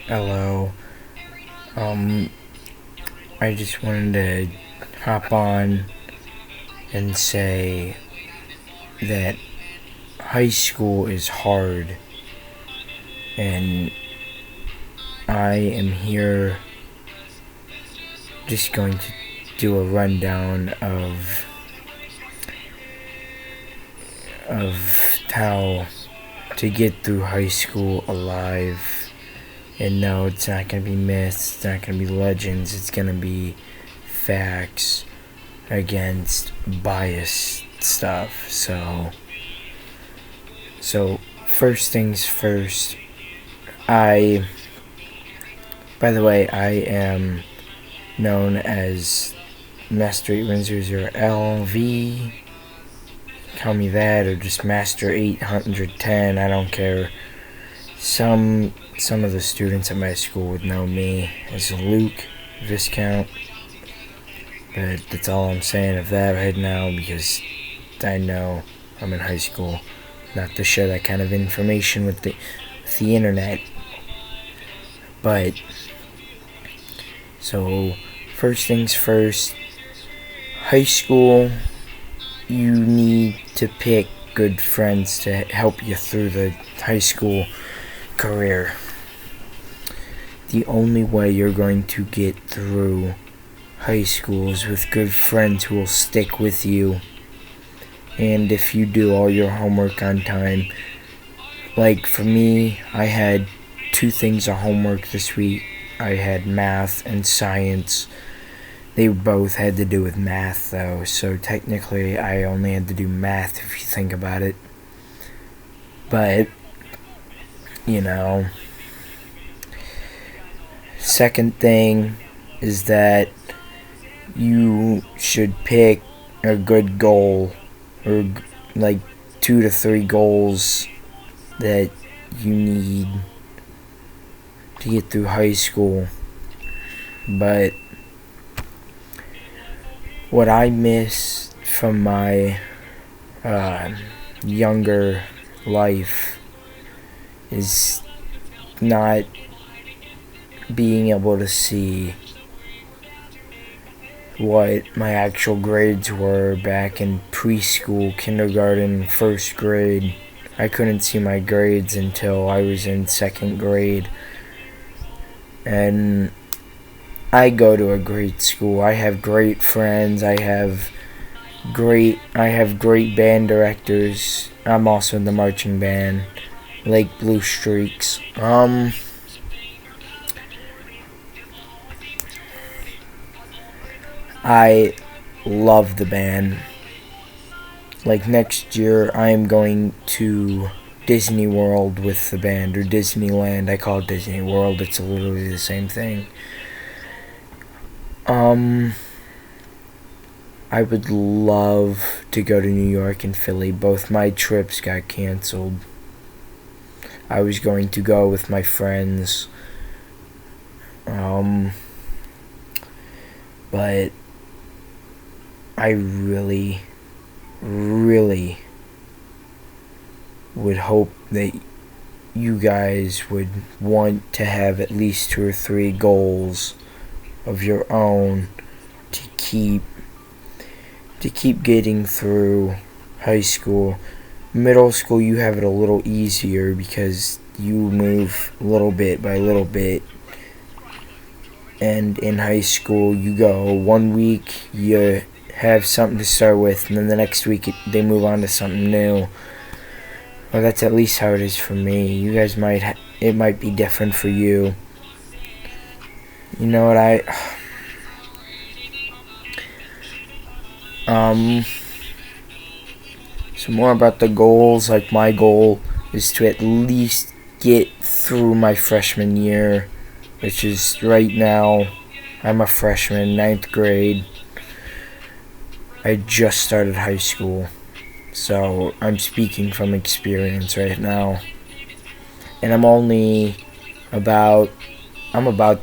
Hello. Um, I just wanted to hop on and say that high school is hard, and I am here just going to do a rundown of how to get through high school alive. And no, it's not going to be myths, it's not going to be legends, it's going to be facts against biased stuff. So first things first, by the way, I am known as MSTR810lv. Call me that, or just Master810, I don't care. Some of the students at my school would know me as Luke Viscount, but that's all I'm saying of that right now, because I know I'm in high school, not to share that kind of information with the internet. But so first things first, high school, you need to pick good friends to help you through the high school career. The only way you're going to get through high school is with good friends who will stick with you. And if you do all your homework on time, like for me, I had 2 things of homework this week. I had math and science. They both had to do with math, though, so technically I only had to do math if you think about it. But, you know, second thing is that you should pick a good goal, or like 2 to 3 goals that you need to get through high school. But what I miss from my younger life is not being able to see what my actual grades were back in preschool, kindergarten, first grade. I couldn't see my grades until I was in 2nd grade. And I go to a great school. I have great friends. I have great band directors. I'm also in the marching band, Lake Blue Streaks. I love the band. Like next year, I am going to Disney World with the band, or Disneyland. I call it Disney World. It's literally the same thing. I would love to go to New York and Philly. Both my trips got canceled. I was going to go with my friends. But I really, really would hope that you guys would want to have at least 2 or 3 goals of your own to keep getting through high school. Middle school, you have it a little easier because you move little bit by little bit. And in high school, you go 1 week, you have something to start with, and then the next week they move on to something new. Well, that's at least how it is for me. You guys it might be different for you. You know what, so more about the goals. Like, my goal is to at least get through my freshman year, which is right now, I'm a freshman, 9th grade. I just started high school, so I'm speaking from experience right now. And I'm about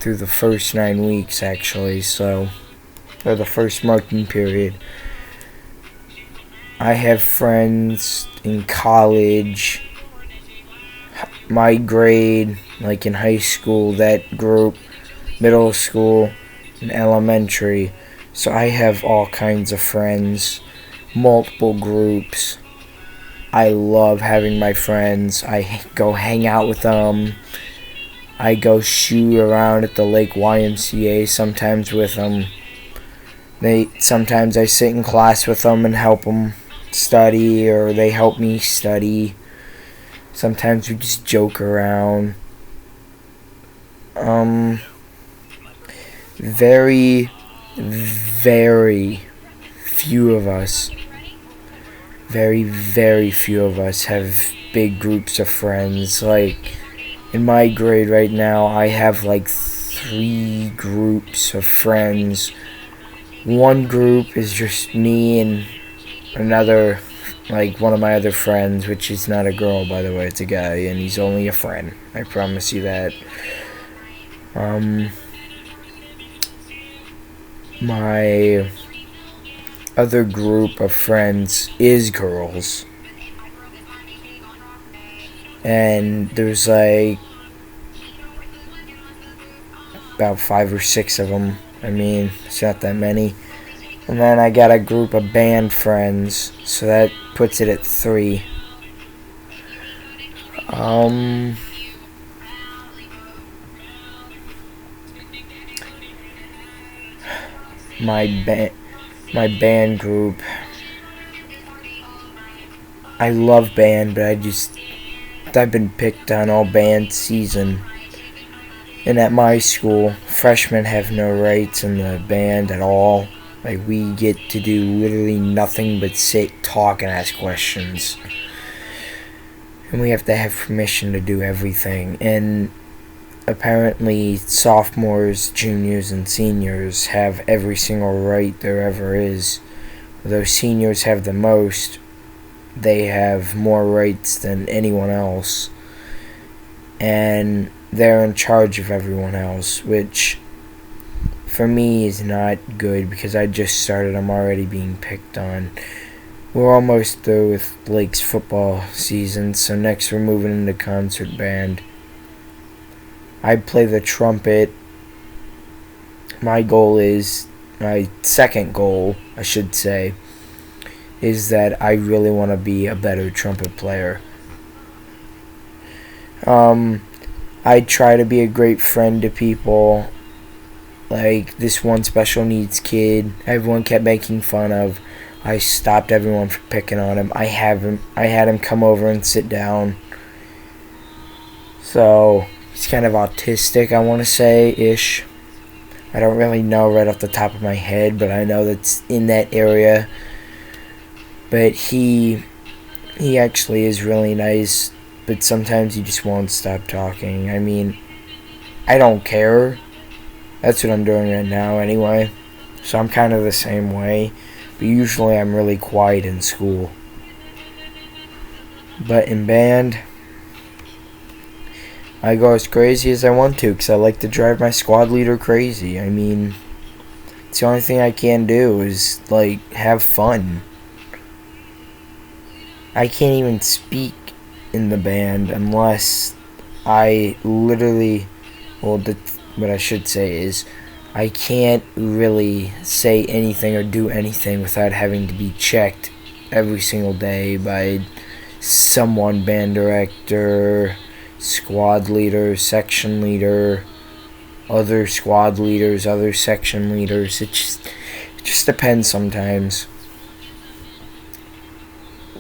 through the first 9 weeks, actually, or the first marking period. I have friends in college, my grade, like in high school, that group, middle school, and elementary. So I have all kinds of friends, multiple groups. I love having my friends. I go hang out with them. I go shoot around at the Lake YMCA sometimes with them. Sometimes I sit in class with them and help them study, or they help me study. Sometimes we just joke around. Very, very few of us, very few of us have big groups of friends. Like, in my grade right now, I have like 3 groups of friends. One group is just me and another, like one of my other friends, which is not a girl, by the way, it's a guy, and he's only a friend. I promise you that. My other group of friends is girls. And there's like about 5 or 6 of them. I mean, it's not that many. And then I got a group of band friends, so that puts it at 3. My band group. I love band, but I've been picked on all band season. And at my school, freshmen have no rights in the band at all. Like, we get to do literally nothing but sit, talk, and ask questions. And we have to have permission to do everything. And apparently, sophomores, juniors, and seniors have every single right there ever is. Although seniors have the most, they have more rights than anyone else. And they're in charge of everyone else, which for me is not good because I just started. I'm already being picked on. We're almost through with Lake's football season, so next we're moving into concert band. I play the trumpet. My second goal, I should say, is that I really want to be a better trumpet player. I try to be a great friend to people. Like this one special needs kid, everyone kept making fun of. I stopped everyone from picking on him. I had him come over and sit down. So he's kind of autistic, I want to say, ish. I don't really know right off the top of my head, but I know that's in that area. But he actually is really nice, but sometimes he just won't stop talking. I mean, I don't care. That's what I'm doing right now anyway. So I'm kind of the same way. But usually I'm really quiet in school. But in band, I go as crazy as I want to because I like to drive my squad leader crazy. I mean, it's the only thing I can do is, like, have fun. I can't even speak in the band unless I literally, what I should say is, I can't really say anything or do anything without having to be checked every single day by someone, band director, squad leader, section leader, other squad leaders, other section leaders. It just depends sometimes.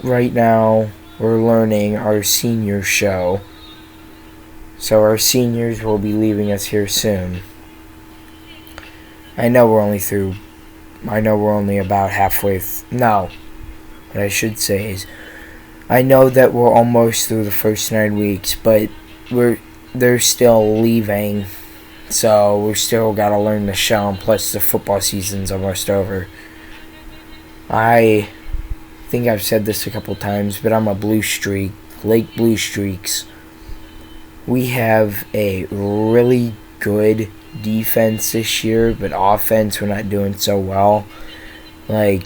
Right now, we're learning our senior show. So our seniors will be leaving us here soon. I know we're only about halfway. No. What I should say is, I know that we're almost through the first 9 weeks, but they're still leaving. So we still gotta learn the show, and plus the football season's almost over. I think I've said this a couple times, but I'm a Blue Streak, Lake Blue Streaks. We have a really good defense this year, but offense we're not doing so well. Like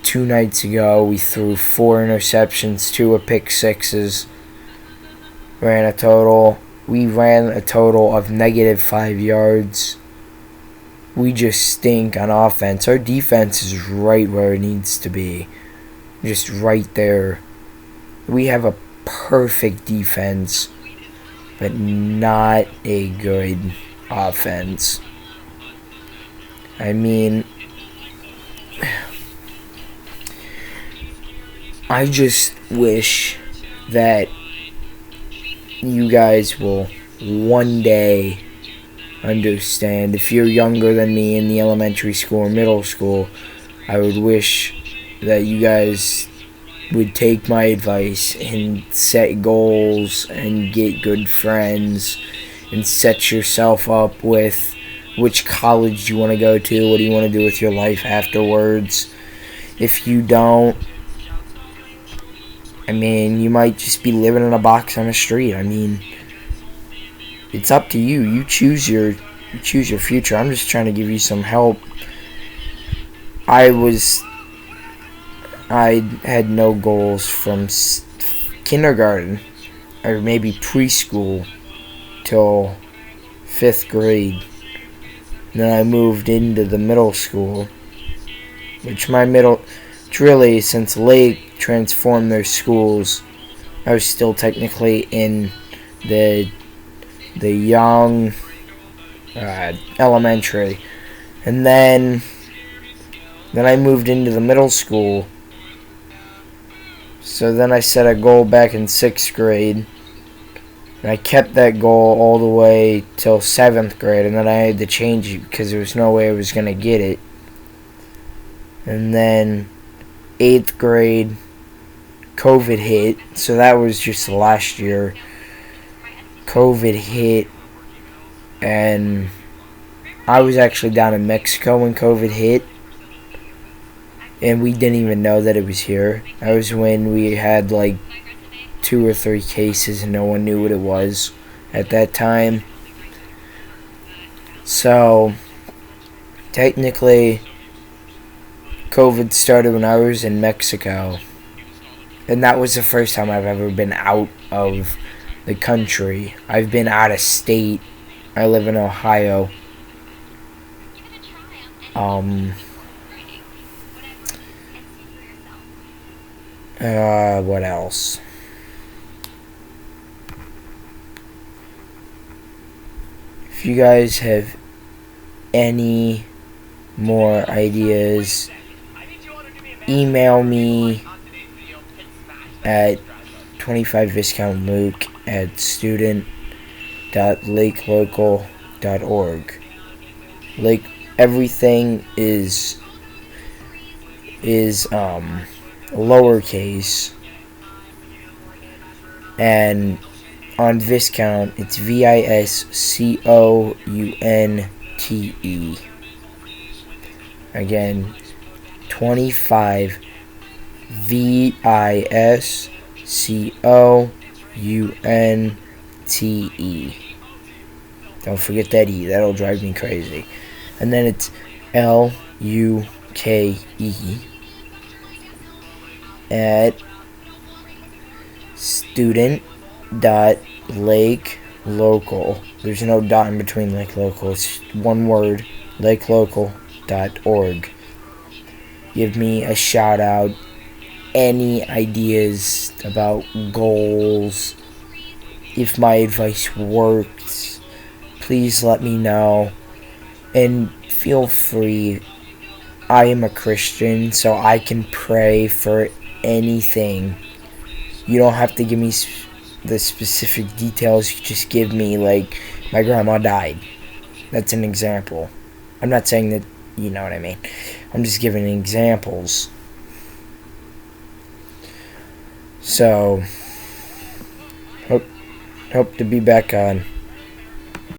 2 nights ago, we threw 4 interceptions, 2 pick sixes. We ran a total of -5 yards. We just stink on offense. Our defense is right where it needs to be. Just right there. We have a perfect defense, but not a good offense. I mean, I just wish that you guys will one day understand. If you're younger than me in the elementary school or middle school, I would wish that you guys would take my advice and set goals and get good friends and set yourself up with which college you want to go to, what do you want to do with your life afterwards. If you don't, I mean, you might just be living in a box on the street. I mean, it's up to you. You choose your future. I'm just trying to give you some help. I had no goals from kindergarten or maybe preschool till 5th grade. Then I moved into the middle school, which really, since Lake transformed their schools, I was still technically in the young elementary. And then I moved into the middle school. So then I set a goal back in 6th grade. And I kept that goal all the way till 7th grade. And then I had to change it because there was no way I was going to get it. And then 8th grade, COVID hit. So that was just last year. COVID hit. And I was actually down in Mexico when COVID hit. And we didn't even know that it was here. That was when we had like 2 or 3 cases and no one knew what it was at that time. So, technically, COVID started when I was in Mexico. And that was the first time I've ever been out of the country. I've been out of state. I live in Ohio. What else? If you guys have any more ideas, email me at 25viscountluke at student.lakelocal.org. Like, everything is lowercase, and on Viscount it's VISCOUNTE. Again, 25 VISCOUNTE. Don't forget that E, that'll drive me crazy. And then it's LUKE at student.lakelocal. There's no dot in between Lake Local. It's one word, lakelocal.org. Give me a shout out. Any ideas about goals? If my advice works, please let me know. And feel free. I am a Christian, so I can pray for anything. You don't have to give me the specific details. You just give me, like, my grandma died. That's an example. I'm not saying that, you know what I mean. I'm just giving examples. So, hope to be back on.